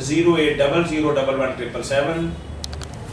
08001117777।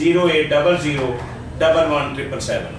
08001117777।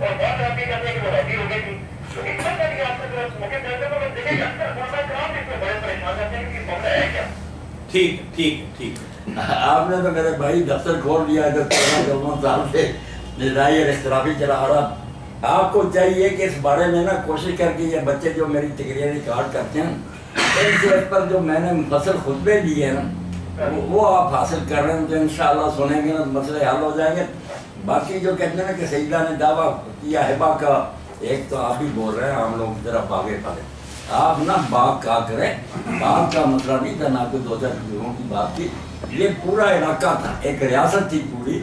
اور بات آپ یہ کہتے ہیں کہ وہ راضی ہو گئی تھی تو اس طرح کا آپ سے موقع دیتے ہیں تو دیکھیں کہ اکثر علماء کرام اس میں بڑے پریشان رہتے ہیں کہ یہ معاملہ ہے کیا. ٹھیک آپ نے تو میرے بھائی دفتر کھول دیا ہے 14 سال سے نظائی اور اختلافی چلا آ رہا. آپ کو چاہیے کہ اس بارے میں نا کوشش کر کے یہ بچے جو میری تقریر ریکارڈ کرتے ہیں ان سے اس پر جو میں نے مفصل خطبے دیے ہیں نا وہ آپ حاصل کر رہے ہیں تو انشاءاللہ سنیں گے نا مسئلے حل ہو جائیں گے. باقی جو کہتے ہیں نا کہ سیدہ نے دعویٰ کیا ہبا کا, ایک تو آپ ہی بول رہے ہیں ہم لوگ کی طرف آگے پڑھیں. آپ نا باغ کا کریں, باغ کا مسئلہ نہیں تھا, نہ کوئی 2-4 لوگوں کی بات تھی, یہ پورا علاقہ تھا, ایک ریاست تھی پوری.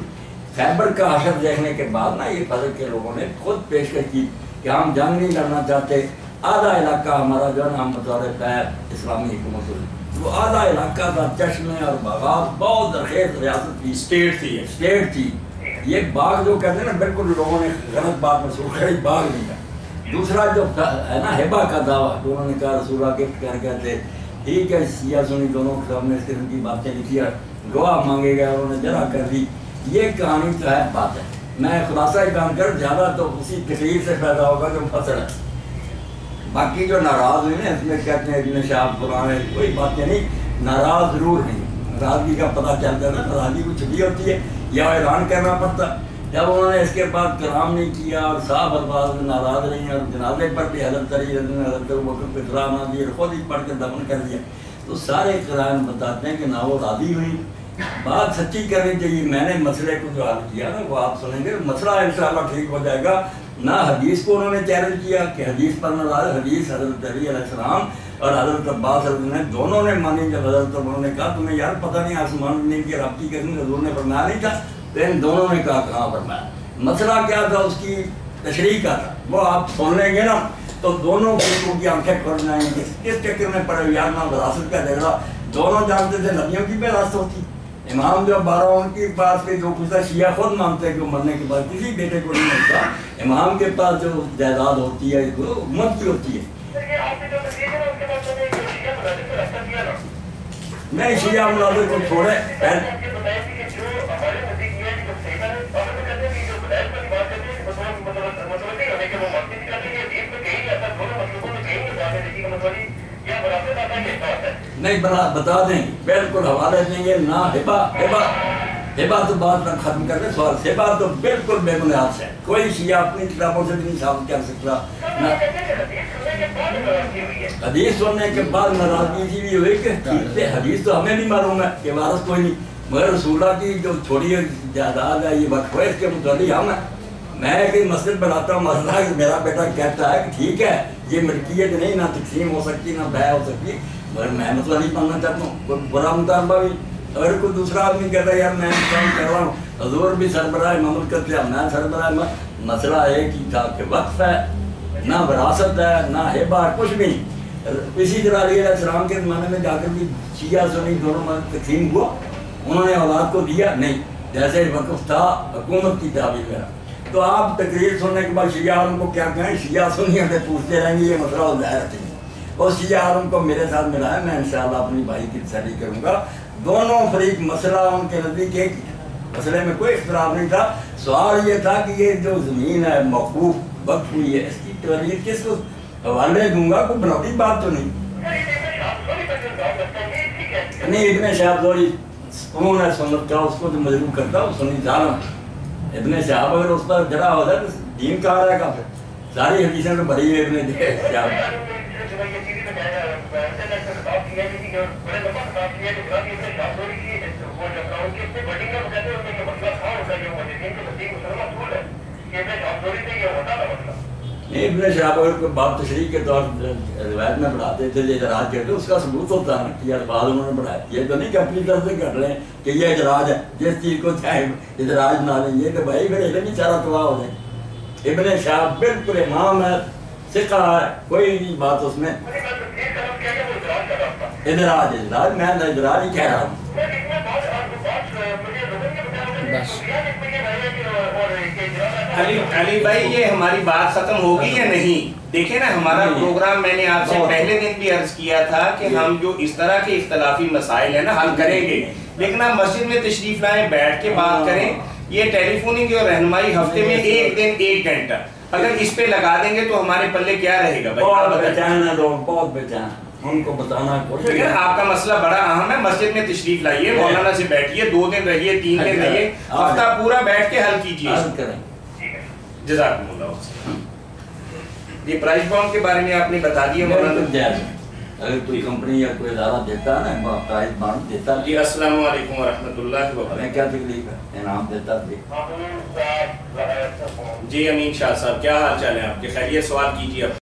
خیبر کا حشر دیکھنے کے بعد نا یہ فضل کے لوگوں نے خود پیشکش کی کہ ہم جنگ نہیں لڑنا چاہتے, آدھا علاقہ ہمارا جو ہے نا ہم بطور خیر اسلامی حکومت ہوئی, وہ آدھا علاقہ تھا چشمے اور باغات, بہت زرخیز ریاست کی, اسٹیٹ تھی. یہ باغ جو کہتے ہیں نا بالکل لوگوں نے غلط بات محسوس کری, باغ نہیں تھا. دوسرا جو ہے نا ہبا کا دعویٰ, تو انہوں نے کہا رسول اللہ گفٹ کر کے تھے, ٹھیک ہے شیعہ سنی دونوں کے سامنے اس قسم کی باتیں لکھی ہے, گواہ مانگے گئے, انہوں نے جرا کر دی. یہ کہانی تو ہے بات ہے, میں خلاصہ بیان کر زیادہ تو اسی تقریر سے پیدا ہوگا جو فصل ہے. باقی جو ناراض ہوئی نا اس میں کہتے ہیں ابن شہاب قرآن ہے, کوئی باتیں نہیں, ناراض ضرور ہیں. ناراضگی کا پتہ چلتا ہے نا, ناراضگی کو چھپی ہوتی ہے یا اعلان کرنا پڑتا. جب انہوں نے اس کے بعد کلام نہیں کیا اور صاحب الفاظ میں ناراض رہی ہیں اور جنازے پر بھی حضرت علی حضرت وقت پہ اطلاع نہ دی, خود ہی پڑھ کے دفن کر دیا, تو سارے قرآن بتاتے ہیں کہ نہ وہ راضی ہوئی. بات سچی کرنی چاہیے. میں نے مسئلے کو جو حل کیا نا وہ آپ سنیں گے, مسئلہ انشاءاللہ ٹھیک ہو جائے گا. نہ حدیث کو انہوں نے چیلنج کیا کہ حدیث پر ناراض, حدیث حضرت علی علیہ السلام اور حضرت عباس حضرت نے دونوں نے مانی. جب حضرت انہوں نے کہا تمہیں یار پتہ نہیں آسمان زمین کی رابطی کرنے, حضور نے فرمایا نہیں تھا, تو ان دونوں نے کہا کہاں فرمایا. مسئلہ کیا تھا, اس کی تشریح کا تھا, وہ آپ سن لیں گے نا تو دونوں کی آنکھیں کھل جائیں گی. کس چکر میں پڑے یار نہ وراثت کا جھگڑا, دونوں جانتے تھے نبیوں کی وراثت ہوتی. امام جو 12 ان کے پاس کے جو کچھ شیعہ خود مانتے ہیں کہ مرنے کے بعد کسی بیٹے کو نہیں ملتا. امام کے پاس جو جائیداد ہوتی ہے وہ امت کی ہوتی ہے. نہیں شیعہ مناظر کو چھوڑے, نہیں بتا دیں گے, بالکل حوالے دیں گے. نہ ہبا تو بات نہ ختم کر دیں, سوال ہبا تو بالکل بے بنیاد ہے. کوئی شیعہ اپنی کتابوں سے بھی نہیں ثابت کر سکتا. حدیث سننے کے بعد ناراضگی اسی بھی ہوئی کہ حدیث تو ہمیں بھی معلوم ہے کہ وارث کوئی نہیں, مگر رسول اللہ کی جو چھوڑی جائیداد ہے یہ وقف ہے, اس کے متعلق ہم ہیں. میں ایک مسجد بناتا ہوں, مسئلہ کہ میرا بیٹا کہتا ہے کہ ٹھیک ہے یہ ملکیت نہیں, نہ تقسیم ہو سکتی نہ بیع ہو سکتی, مگر میں مسئلہ نہیں پڑھنا چاہتا ہوں. کوئی برا مطالبہ بھی, اگر کوئی دوسرا آدمی کہتا ہے یار میں کام کر رہا ہوں, حضور بھی سربراہ مملکت سے, میں سربراہ, مسئلہ ایک ہی تھا کہ وقف ہے, نہ وراثت ہے نہ ہبا, کچھ بھی نہیں. اسی طرح علیہ السلام کے زمانے میں جا کر بھی شیعہ سنی دونوں تقسیم ہوا, انہوں نے اولاد کو دیا نہیں, جیسے وقف تھا حکومت کی تعبیر میں. تو آپ تقریر سننے کے بعد شیعہ عالم کو کیا کہیں, شیعہ سنی ہمیں پوچھتے رہیں گے, یہ مسئلہ ہو ظاہر ہے. اور شیعہ عالم کو میرے ساتھ ملا ہے, میں انشاءاللہ اپنی بھائی کی تسلی کروں گا. دونوں فریق مسئلہ ان کے نزدیک ایک ہی تھا, مسئلے میں کوئی اختلاف نہیں تھا. سوال یہ تھا کہ یہ جو زمین ہے موقوف وقف ہوئی ہے, اس کی تحریر کس کو حوالے دوں گا, کوئی بناوٹی بات تو نہیں. نہیں ابن شہاب زوری سکون ہے سنت کا, اس کو تو مجبور کرتا ہوں, سنی ظالم. ابن شہاب اگر اس پر جڑا ہو جائے تو دین کہاں رہے گا, پھر ساری حدیثیں تو بھری ہوئی ابن شہاب. ابن شہاب اگر کوئی بات تشریح کے طور روایت میں پڑھاتے تھے, اعتراض کرتے, اس کا ثبوت ہوتا ہے کہ الفاظ انہوں نے پڑھایا. یہ تو نہیں کہ اپنی طرف سے کر رہے ہیں کہ یہ اعتراض ہے, جس چیز کو چاہے اعتراض نہ لیں, یہ تو بھائی پھر علم ہی سارا تباہ ہو جائے. ابن شہاب بالکل امام ہے, ثقہ ہے, کوئی نہیں بات اس میں اعتراض. میں اعتراض ہی کہہ رہا ہوں. علی بھائی یہ ہماری بات ختم ہوگی یا نہیں؟ دیکھیں نا ہمارا پروگرام میں نے آپ سے پہلے دن بھی عرض کیا تھا کہ ہم جو اس طرح کے اختلافی مسائل ہیں نا حل کریں گے, لیکن آپ مسجد میں تشریف لائیں, بیٹھ کے بات کریں. یہ ٹیلی فوننگ اور رہنمائی ہفتے میں 1 دن 1 گھنٹہ اگر اس پہ لگا دیں گے تو ہمارے پلے کیا رہے گا؟ بہت بےچین ہے لوگ، بہت بےچین، ان کو بتانا کوشش۔ آپ کا مسئلہ بڑا اہم ہے، مسجد میں تشریف لائیے، مولانا سے بیٹھیے، 2 دن رہیے، 3 دن رہیے، ہفتہ پورا بیٹھ کے حل کیجیے۔ جزاکم اللہ۔ یہ پرائز بانڈ کے بارے میں آپ نے بتا دیا مولانا؟ اگر کوئی کمپنی یا کوئی ادارہ دیتا ہے نا پرائز بانڈ دیتا ہے۔ جی السلام علیکم ورحمۃ اللہ وبرکاتہ۔ کیا تکلیف ہے؟ انعام دیتا تھی۔ جی امین شاہ صاحب، کیا حال چال ہے آپ کے؟ خیریت؟ سوال کیجیے آپ۔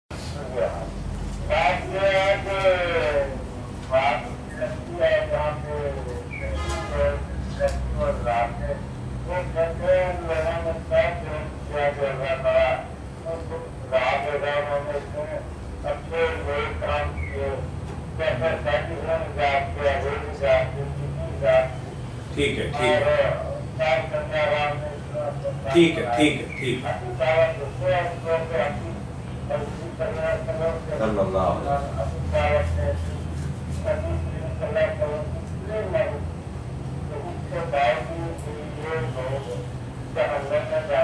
ٹھیک ہے ٹھیک ہے ٹھیک ہے ٹھیک ہے ٹھیک ہے۔ صلی اللہ علیہ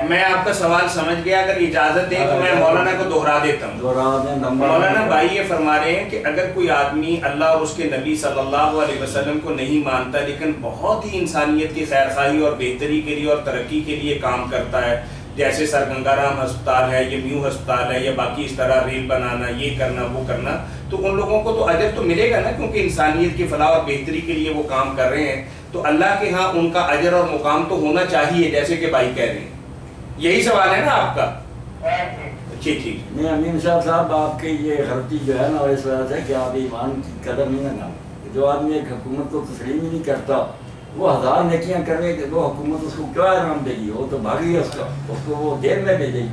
میں آپ کا سوال سمجھ گیا، اگر اجازت دیں تو میں مولانا کو دہرا دیتا ہوں۔ مولانا بھائی یہ فرما رہے ہیں کہ اگر کوئی آدمی اللہ اور اس کے نبی صلی اللہ علیہ وسلم کو نہیں مانتا لیکن بہت ہی انسانیت کی خیر خواہی اور بہتری کے لیے اور ترقی کے لیے کام کرتا ہے، جیسے سر گنگا رام ہسپتال ہے، یہ میو ہسپتال ہے، یا باقی اس طرح ریل بنانا، یہ کرنا وہ کرنا، تو ان لوگوں کو تو اجر تو ملے گا نا، کیونکہ انسانیت کی فلاح اور بہتری کے لیے وہ کام کر رہے ہیں، تو اللہ کے ہاں ان کا اجر اور مقام تو ہونا چاہیے، جیسے کہ بھائی کہہ رہے ہیں۔ یہی سوال ہے نا آپ کا؟ ٹھیک ٹھیک۔ نہیں امین صاحب آپ کی یہ غلطی جو ہے نا اس وجہ سے کہ آپ ایمان کی قدر نہیں لگا۔ جو آدمی ایک حکومت کو تسلیم ہی نہیں کرتا، وہ 1000 نیکیاں کرنے کے وہ حکومت اس کو کیا انعام دے گی؟ وہ تو بھاگی ہے، اس کو وہ جیل میں بھیجے گی۔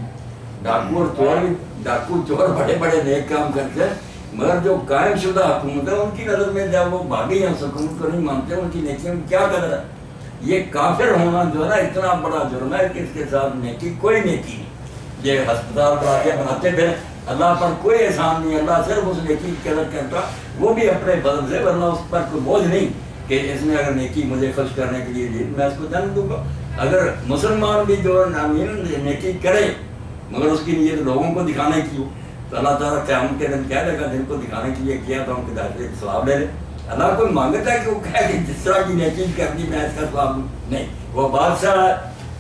ڈاکو چور بڑے بڑے نیک کام کرتے ہیں، مگر جو قائم شدہ حکومت ہے ان کی نظر میں جب وہ بھاگی ہیں، اس حکومت کو نہیں مانتے، ان کی نیکیوں میں کیا قدر ہے؟ یہ کافر ہونا جو ہے نا اتنا بڑا جرم ہے کہ اس کے ساتھ نیکی کوئی نیکی نہیں۔ یہ ہسپتال بناتے پھر اللہ پر کوئی احسان نہیں، اللہ صرف اس نیکی کی قدر کرتا، وہ بھی اپنے فضل سے، ورنہ اس پر کوئی بوجھ نہیں کہ اس نے اگر نیکی مجھے خوش کرنے کے لیے دی میں اس کو جان دوں گا۔ اگر مسلمان بھی جو نیکی کرے مگر اس کی نیت لوگوں کو دکھانے کی ہو تو اللہ تعالیٰ قیامت کے دن کہہ دے گا جن کو دکھانے کے لیے کیا تو ہم کے داخلے ثواب لے لیں۔ اللہ کوئی مانگتا ہے کہ وہ کہے کہ جس طرح کی نیکی کرنی میں اس کا ثواب نہیں، وہ بادشاہ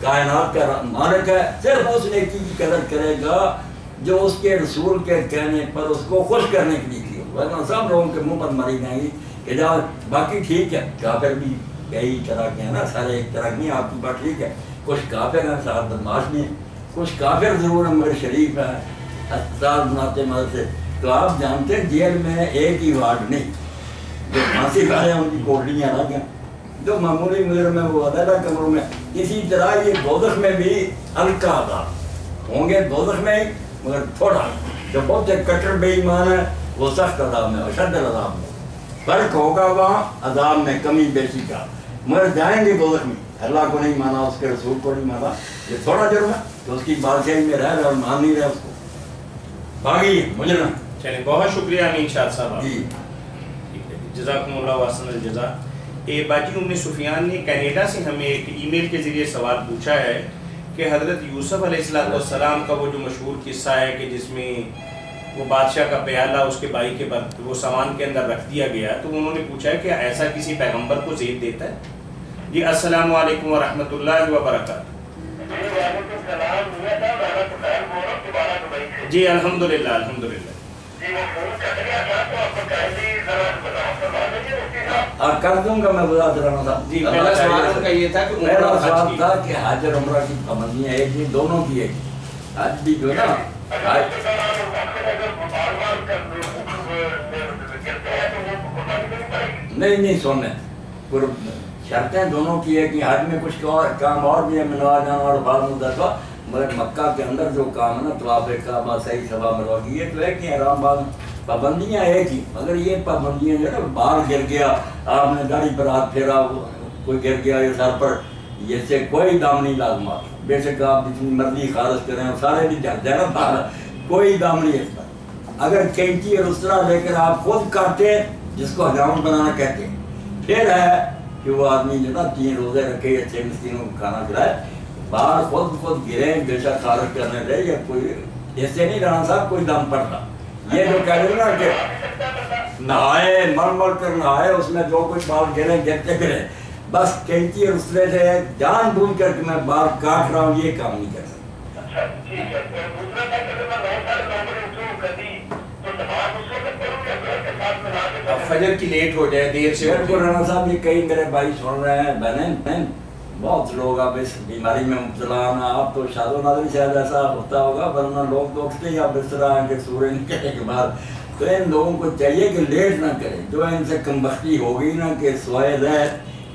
کائنات کا مالک ہے، صرف اس نیکی کی قدر کرے گا جو اس کے رسول کے کہنے پر اس کو خوش کرنے کے لیے کی ہو، ورنہ سب لوگوں کے منہ پر مری جائیں گی کہ جا باقی ٹھیک ہے، کافر بھی کئی طرح کے ہیں نا، سارے ایک طرح کی ہیں، آپ کی بات ٹھیک ہے، کچھ کافر ہیں ساتھ بدماش بھی ہیں، کچھ کافر ضرور ہیں مگر شریف ہیں، ہسپتال بناتے مدد سے، تو آپ جانتے ہیں جیل میں ایک ہی وارڈ نہیں، جو پھانسی کھائے ہیں ان کی کوٹلیاں الگ ہیں، جو معمولی مجرم میں وہ علیحدہ کمروں میں، اسی طرح یہ دوزخ میں بھی ہلکا عذاب ہوں گے، دوزخ میں ہی مگر تھوڑا، جو بہت کٹر بے ایمان ہے وہ سخت عذاب میں، اشد عذاب میں، فرق ہوگا وہاں عذاب میں کمی بیشی کا، مگر جائیں گے دوزخ میں، اللہ کو نہیں مانا، اس کے رسول کو نہیں مانا، یہ تھوڑا جرم ہے تو اس کی بادشاہی میں رہ رہے اور مان نہیں رہے اس کو، باغی مجرم۔ چلیں بہت شکریہ امین شاہ صاحب، جی جزاکم اللہ واسن الجزا۔ باجی ام سفیان نے کینیڈا سے ہمیں ایک ای میل کے ذریعے سوال پوچھا ہے کہ حضرت یوسف علیہ السلام کا وہ جو مشہور قصہ ہے کہ جس میں وہ بادشاہ کا پیالہ اس کے بھائی کے وہ سامان کے اندر رکھ دیا گیا، تو انہوں نے پوچھا ہے کہ ایسا کسی پیغمبر کو زید دیتا ہے؟ جی السلام علیکم ورحمۃ اللہ وبرکاتہ۔ جی الحمدللہ الحمدللہ۔ کر دوں گا میں بتا رہا تھا۔ جی پہلا سوال ان کا یہ تھا کہ پہلا سوال تھا کہ حج اور عمرہ کی پابندیاں ایک نہیں، دونوں کی ایک، حج بھی جو ہے نا نہیں سونے شرطیں دونوں کی ہے کہ حج میں کچھ کام اور بھی ہے، منوا جانا اور بعض مدت مگر مکہ کے اندر جو کام ہے نا طواف کعبہ صحیح صبا مروا کی یہ تو ہے کہ احرام باز پابندیاں ایک ہی، مگر یہ پابندیاں جو ہے نا بال گر گیا، آپ نے داڑھی پر ہاتھ پھیرا، کوئی گر گیا یہ سر پر، یہ سے کوئی دام نہیں لازمات، بے شک آپ جتنی مرضی خارج کریں سارے بھی جاتے ہیں نا باہر، کوئی دام نہیں اس پر۔ اگر کینچی اور اس طرح لے کر آپ خود کاٹیں جس کو حجام بنانا کہتے ہیں، پھر ہے کہ وہ آدمی جو نا 3 روزے رکھے، اچھے مسکینوں کو کھانا کھلائے، باہر خود گرے بے شک خارج کرنے دے یا کوئی ایسے نہیں رانا صاحب کوئی دم پڑتا. یہ جو کہہ رہے نا کہ نہائے مل کر نہائے اس میں جو کچھ بال گرے گرتے گرے بس کینچی اور اسرے سے جان بوجھ کر کہ میں بال کاٹ رہا ہوں یہ کام نہیں کر سکتا. اچھا ٹھیک ہے. دوسرا میں کہ میں بہت سارے لوگوں نے اٹھوں کبھی تو نماز اس وقت پڑھوں یا گھر کے ساتھ ملا کے اب فجر کی لیٹ ہو جائے دیر سے بالکل رانا صاحب یہ کئی میرے بھائی سن رہے ہیں بہنیں بہت لوگ اب اس بیماری میں مبتلا ہونا. اب تو شاد و نادری شاید ایسا ہوتا ہوگا ورنہ لوگ تو اٹھتے یا بستر آئیں کہ سورج نکلنے کے بعد. تو ان لوگوں کو چاہیے کہ لیٹ نہ کریں. جو ان سے کم بختی ہوگی نا کہ سوائد ہے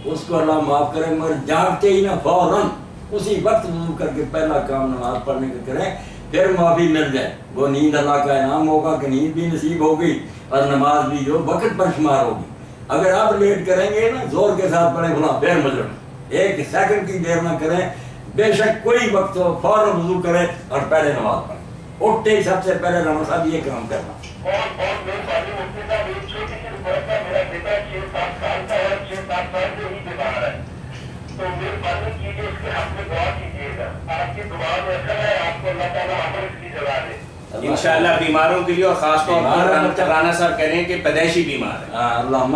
اس کو اللہ معاف کرے مگر جاگتے ہی نا فوراً اسی وقت وضو کر کے پہلا کام نماز پڑھنے کا کریں پھر معافی مل جائے. وہ نیند اللہ کا انعام ہوگا کہ نیند بھی نصیب ہوگی اور نماز بھی جو وقت پر شمار ہوگی. اگر آپ لیٹ کریں گے نا زور کے ساتھ پڑھیں بھلا پھر مجرم ایک سیکنڈ کی دیر نہ کریں. بے شک کوئی وقت ہو فوراً وضو کریں اور پہلے نماز پڑھیں. اٹھتے ہی سب سے پہلے رانا صاحب یہ کام کرنا. اور میرے بھائی مفتی صاحب ایک چھوٹی سی رپورٹ ہے. میرا بیٹا 6-7 سال کا ہے, 6-7 سال سے ہی بیمار ہے. تو مہربانی کیجیے اس کے حق میں دعا کیجیے گا. آپ کی دعا میں اثر ہے آپ کو اللہ تعالیٰ عمل کی جگہ دے انشاءاللہ بیماروں کے لیے. اور خاص طور پر رانا صاحب کہہ رہے ہیں کہ پیدائشی بیمار ہے.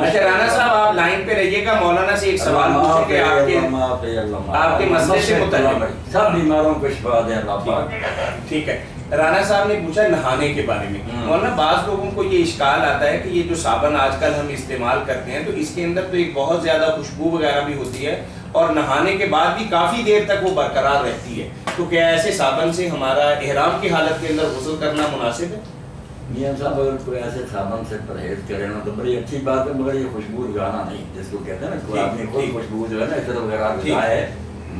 اچھا رانا صاحب آپ لائن پہ رہیے گا. مولانا سے ایک سوال پوچھیں کہ آپ کے مسئلے سے متعلق سب بیماروں کو شفا دے اللہ پاک. ٹھیک ہے. رانا صاحب نے پوچھا نہانے کے بارے میں. مولانا بعض لوگوں کو یہ اشکال آتا ہے کہ یہ جو صابن آج کل ہم استعمال کرتے ہیں تو اس کے اندر تو ایک بہت زیادہ خوشبو وغیرہ بھی ہوتی ہے اور نہانے کے بعد بھی کافی دیر تک وہ برقرار رہتی ہے. تو کیا ایسے صابن سے ہمارا احرام کی حالت کے اندر غسل کرنا مناسب ہے؟ میاں صاحب اگر کوئی ایسے صابن سے پرہیز کرے نا تو بڑی اچھی بات ہے مگر یہ خوشبو لگانا نہیں جس کو کہتے ہیں نا کوئی آدمی خود خوشبو جو ہے نا عطر وغیرہ لگائے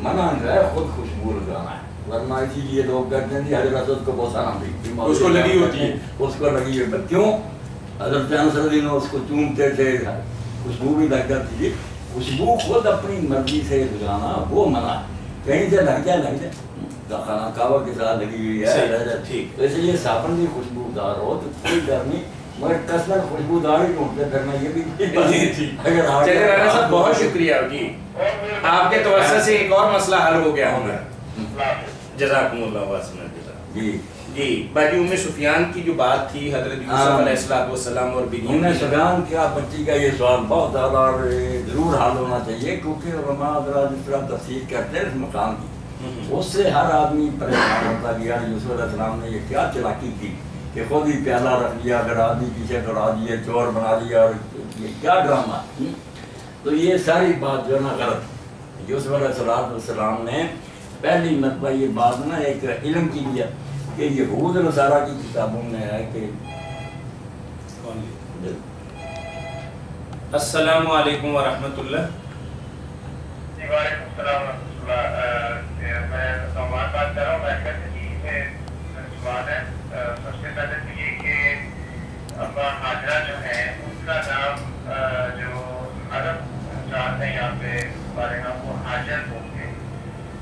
منع جو ہے خود خوشبو لگانا ہے. ورنہ اسی لیے لوگ کہتے ہیں حضرت اسود کو بوسہ نہ دی اس کو لگی ہوتی ہے اس کو لگی ہے. کیوں حضرت انصر اس کو چومتے تھے خوشبو بھی لگ جاتی تھی. خوشبو خود اپنی مرضی سے لگانا وہ منع ہے. کہیں سے لگ جائے خانہ کعبہ کے ساتھ لگی ہوئی ہے تو اس لیے صابن بھی خوشبودار ہو تو کوئی ڈر نہیں مگر کثرت خوشبودار ہی ڈھونڈتے پھرنا یہ بھی اگر چلے رانا صاحب بہت شکریہ جی. آپ کے توسط سے ایک اور مسئلہ حل ہو گیا ہوگا. جزاکم اللہ واسمہ جی جی. باقی ام سفیان کی جو بات تھی حضرت یوسف علیہ السلام اور ام سفیان کیا بچی کا یہ سوال بہت زیادہ اور ضرور حل ہونا چاہیے کیونکہ علماء حضرات جس طرح تفسیر کرتے ہیں اس مقام کی اس سے ہر آدمی پریشان ہوتا کہ یار یوسف علیہ السلام نے یہ کیا چلاکی کی کہ خود ہی پیالہ رکھ لیا اگر آدمی پیچھے دوڑا دیے چور بنا دیا اور یہ کیا ڈرامہ. تو یہ ساری بات جو ہے نا غلط. یوسف علیہ السلام نے پہلی مرتبہ یہ بات نا ایک علم کی لیا کہ یہود نصارہ کی کتابوں میں ہے کہ السلام علیکم ورحمۃ اللہ. وعلیکم السلام ورحمۃ اللہ. میں سوال بات کر رہا ہوں. میں سوال ہے سب سے پہلے تو یہ کہ ابا حاجرہ جو ہے ان کا نام جو عرب جانتے ہیں یہاں پہ ہمارے نام وہ حاجر بولتے ہیں.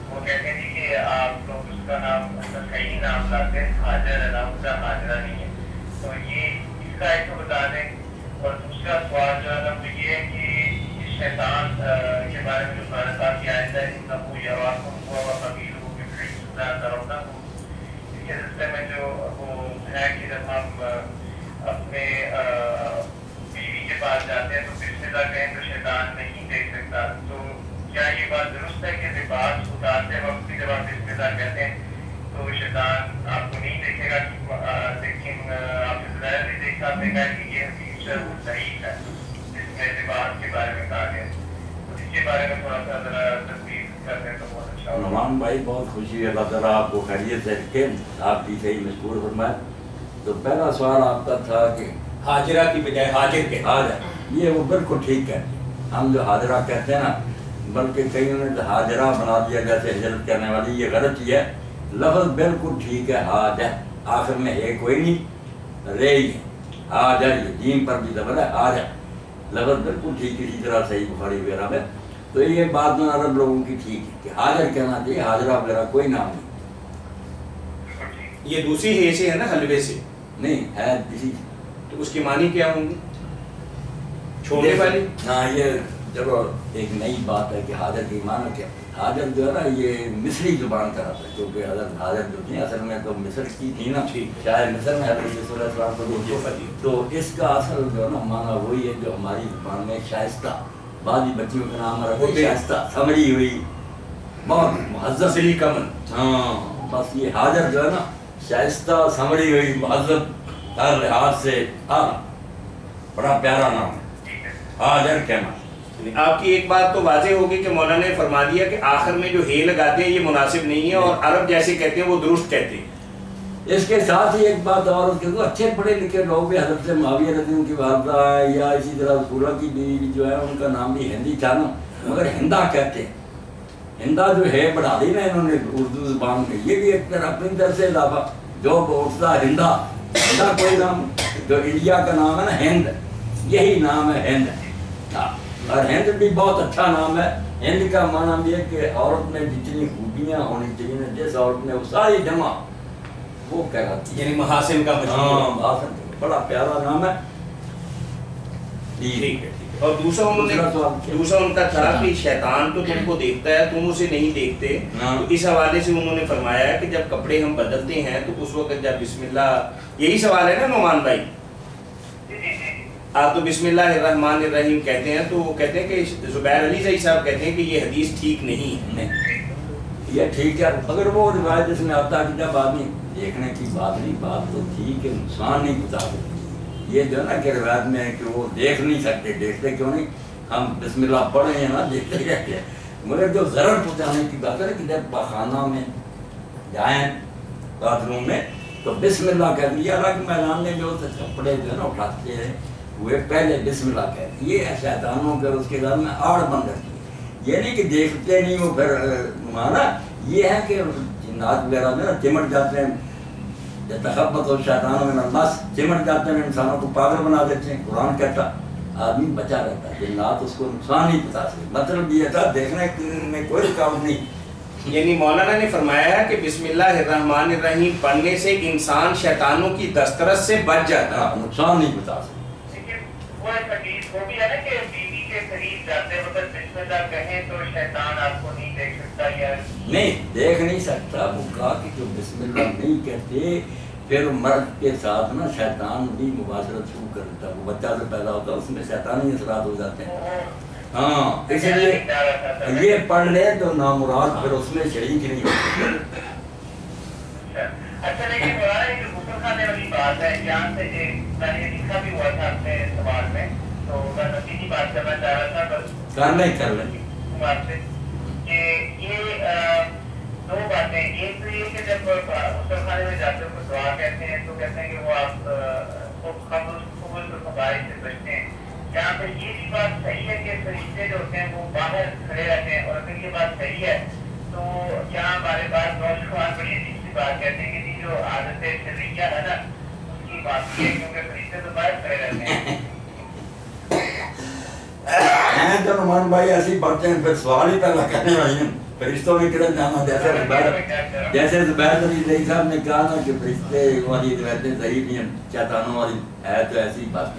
وہ کہتے ہیں کہ آپ لوگ اس کا نام صحیح نام لاتے ہیں حاجر ہے نام کا حاجرہ نہیں ہے. تو یہ اس کا ایک تو بتا دیں. اور دوسرا سوال جو ہے نا وہ یہ ہے کہ شیطان کے بارے میں جو قرآن پاک کی آیت ہے انه یراکم هو وقبیلہ من حیث لا ترونہم. اس کے سلسلے میں جو وہ ہے کہ جب ہم اپنے بیوی کے پاس جاتے ہیں تو بسم اللہ کہیں تو شیطان نہیں دیکھ سکتا. تو کیا یہ بات درست ہے کہ لباس اتارتے وقت بھی جب آپ بسم اللہ کہتے ہیں تو شیطان آپ کو نہیں دیکھے گا لیکن آپ اسرائیل بھی دیکھ سکتے ہیں کہ یہ حدیث صحیح ہے جس میں لباس کے بارے میں کہا گیا. اس کے بارے میں تھوڑا سا ذرا تصدیق کر دیں تو بہت اچھا ہوگا. نعمان بھائی بہت خوشی ہے اللہ تعالیٰ آپ کو خیریت سے رکھے آپ کی صحیح مشکور فرمائے. تو پہلا سوال آپ کا تھا کہ حاجرہ کی بجائے حاجر کے یہ وہ بالکل ٹھیک ہے. ہم جو حاجرہ کہتے ہیں نا بلکہ کئیوں نے حاجرہ بنا دیا جیسے ہجرت کرنے والی یہ غلط ہی ہے. لفظ بالکل ٹھیک ہے حاجر آخر میں ہے کوئی نہیں رے ہی ہے. حاجر یہ جیم پر بھی دبل ہے حاجر لفظ بالکل ٹھیک اسی طرح صحیح بخاری وغیرہ میں. تو یہ بات میں عرب لوگوں کی ٹھیک ہے کہ حاجر کہنا چاہیے حاجرہ وغیرہ کوئی نام نہیں. یہ دوسری ہے سے ہے نا حلوے سے نہیں ہے کسی. تو اس کی معنی کیا ہوں گی چھوڑنے والی. ہاں یہ چلو ایک نئی بات ہے کہ حاجر کی معنی کیا. حاجر جو ہے نا یہ مصری زبان کا تھا، کیونکہ حضرت حاجر جو تھی اصل میں تو مصر کی تھی نا، شاید مصر میں حضرت یوسف علیہ السلام کو دی، تو اس کا اصل جو ہے نا معنی وہی ہے جو ہماری زبان میں شائستہ، بعض بچیوں کا نام رکھتے ہیں شائستہ، سمری ہوئی، بہت مہذب سلی کمن، ہاں بس یہ حاجر جو ہے نا شائستہ سمری ہوئی مہذب ہر لحاظ سے، ہاں بڑا پیارا نام ہے حاجر کہنا۔ آپ کی ایک بات تو واضح ہوگی کہ مولانا نے فرما دیا کہ آخر میں جو ہے لگاتے ہیں یہ مناسب نہیں ہے، اور عرب جیسے کہتے ہیں وہ درست کہتے ہیں۔ اس کے ساتھ ہی ایک بات اور، اچھے پڑھے لکھے لوگ بھی حضرت معاویہ رضی اللہ عنہ کی والدہ ہے یا اسی طرح رسولہ کی بیوی جو ہے ان کا نام بھی ہندی تھا نا، مگر ہندا کہتے ہیں، ہندا جو ہے بڑھا دی نا انہوں نے اردو زبان میں، یہ بھی ایک طرح اپنی طرف سے اضافہ، جو اٹھتا ہندا، ہندا کوئی نام، جو انڈیا کا نام ہے نا ہند، یہی نام ہے ہند، اور ہند بھی بہت اچھا نام ہے۔ ہند کا معنی بھی ہے کہ عورت میں جتنی خوبیاں ہونی چاہیے، جس عورت میں وہ ساری جمع وہ کہلاتی ہے، یعنی محاسن کا ہاں محاسن، بڑا پیارا نام ہے۔ ٹھیک ہے۔ اور دوسرا ان کا تھا کہ شیطان تو تم کو دیکھتا ہے، تم اسے نہیں دیکھتے، تو اس حوالے سے انہوں نے فرمایا کہ جب کپڑے ہم بدلتے ہیں تو اس وقت جب بسم اللہ، یہی سوال ہے نا نعمان بھائی، آپ تو بسم اللہ الرحمن الرحیم کہتے ہیں، تو وہ کہتے ہیں کہ زبیر علی زئی صاحب کہتے ہیں کہ یہ حدیث ٹھیک نہیں ہے۔ یہ ٹھیک ہے، اگر وہ روایت اس میں آتا ہے کہ جب آدمی دیکھنے کی بات نہیں، بات تو ٹھیک ہے، نقصان نہیں بتا سکتے، یہ جو ہے نا کہ روایت میں ہے کہ وہ دیکھ نہیں سکتے، دیکھتے کیوں نہیں، ہم بسم اللہ پڑھ رہے ہیں نا، دیکھتے رہتے ہیں، مگر جو ضرر پہنچانے کی بات ہے کہ جب پاخانہ میں جائیں باتھ روم میں تو بسم اللہ کہہ دیا، الگ میدان میں جو کپڑے جو ہے نا اٹھاتے ہیں وہ پہلے بسم اللہ کہتے ہیں، یہ شیطانوں کے اس کے بعد میں آڑ بند رکھتی ہے، یہ نہیں کہ دیکھتے نہیں وہ پھر مانا، یہ ہے کہ جنات وغیرہ میں نا چمٹ جاتے ہیں، تخبط و شیطانوں میں نماز چمٹ جاتے ہیں، انسانوں کو پاگل بنا دیتے ہیں، قرآن کہتا آدمی بچا رہتا ہے، جنات اس کو نقصان نہیں پہنچا سکتے، مطلب یہ تھا دیکھنے میں کوئی رکاوٹ نہیں۔ یعنی مولانا نے فرمایا ہے کہ بسم اللہ الرحمن الرحیم پڑھنے سے انسان شیطانوں کی دسترس سے بچ جاتا ہے، نقصان نہیں پہنچا سکتا۔ وہ ایک حدیث وہ بھی ہے نا کہ بیوی کے قریب جاتے وقت بسم اللہ کہیں تو شیطان آپ کو نہیں دیکھ سکتا، یا نہیں دیکھ نہیں سکتا، وہ کہا کہ جو بسم اللہ نہیں کہتے پھر مرد کے ساتھ نا شیطان بھی مباشرت شروع کر دیتا ہے، وہ بچہ جو پیدا ہوتا ہے اس میں شیطانی اثرات ہو جاتے ہیں، ہاں اس لیے یہ پڑھ لے تو نامراد پھر اس میں شریک نہیں ہوتا۔ اچھا لیکن مولانا یہ جو غسل خانے والی بات ہے، یہاں سے میں نے یہ لکھا بھی ہوا تھا اپنے سوال میں، تو میں نتیجی بات کرنا چاہ رہا تھا، بس کرنا ہی کر لیں بات سے کہ یہ دو باتیں، ایک تو یہ کہ جب غسل خانے میں جاتے ہو دعا کہتے ہیں تو کہتے ہیں کہ وہ آپ قبول و قبائل سے بچتے ہیں، یہاں پہ یہ بھی بات صحیح ہے کہ فرشتے جو ہوتے ہیں وہ باہر کھڑے رہتے ہیں، اور اگر یہ بات صحیح ہے تو یہاں ہمارے پاس نوجوان بڑی عجیب سی بات کہتے ہیں کہ جو عادت شرعیہ ہے نا اس کی بات یہ ہے کیونکہ فرشتے تو باہر کھڑے رہتے ہیں۔ تو نعمان بھائی ایسی باتیں پھر سوال ہی پیدا کرنے والی ہیں، فرشتوں نے کدھر جانا، جیسے زبیر علی زئی صاحب نے کہا نا کہ فرشتے والی روایتیں صحیح نہیں ہیں، شیطانوں والی ہے تو ایسی بات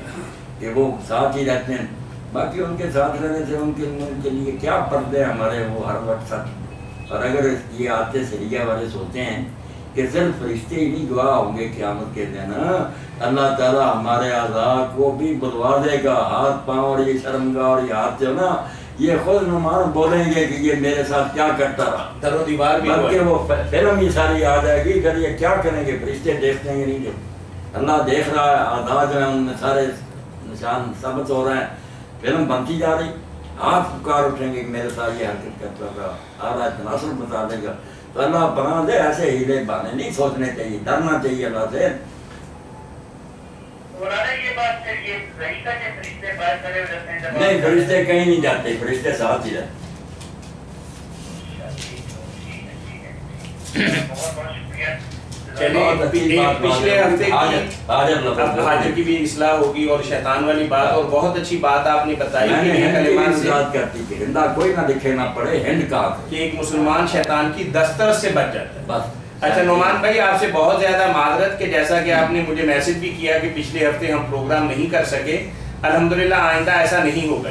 کہ وہ ساتھ ہی رہتے ہیں، باقی ان کے ساتھ رہنے سے ان کے لیے کیا پردے ہمارے وہ ہر وقت ساتھ، اور اگر یہ آتے شریعہ والے سوچتے ہیں کہ صرف فرشتے ہی نہیں گواہ ہوں گے قیامت کے دن، اللہ تعالیٰ ہمارے اعضاء کو بھی بلوا دے گا، ہاتھ پاؤں اور یہ شرمگاہ اور یہ ہاتھ جو نا یہ خود نعمان بولیں گے کہ یہ میرے ساتھ کیا کرتا رہا، در و دیوار بھی بلکہ وہ فلم ہی ساری آ جائے گی، پھر یہ کیا کریں گے، فرشتے دیکھتے ہیں نہیں، جو اللہ دیکھ رہا ہے، اعضاء جو ہیں ان میں سارے نشان ثابت ہو رہے ہیں، فلم بنتی جا رہی، ہاتھ پکار اٹھیں گے کہ میرے ساتھ یہ حرکت کرتا رہا، آ رہا ہے تناسل بتا دے گا، تو اللہ بنا دے، ایسے ہیلے بہانے نہیں سوچنے چاہیے، ڈرنا چاہیے اللہ سے۔ نہیں فرشتے کہیں نہیں جاتے، فرشتے ساتھ ہی رہتے۔ پچھلے ہفتے حاجر کی بھی اصلاح ہوگی اور شیطان والی بات، اور بہت اچھی بات آپ نے بتائی کہ ہندا کوئی نہ دکھے نہ پڑے، ہند کا کہ ایک مسلمان شیطان کی دسترس سے بچ جاتا ہے بس۔ اچھا نعمان بھائی آپ سے بہت زیادہ معذرت کہ جیسا کہ آپ نے مجھے میسج بھی کیا کہ پچھلے ہفتے ہم پروگرام نہیں کر سکے، الحمدللہ آئندہ ایسا نہیں ہوگا،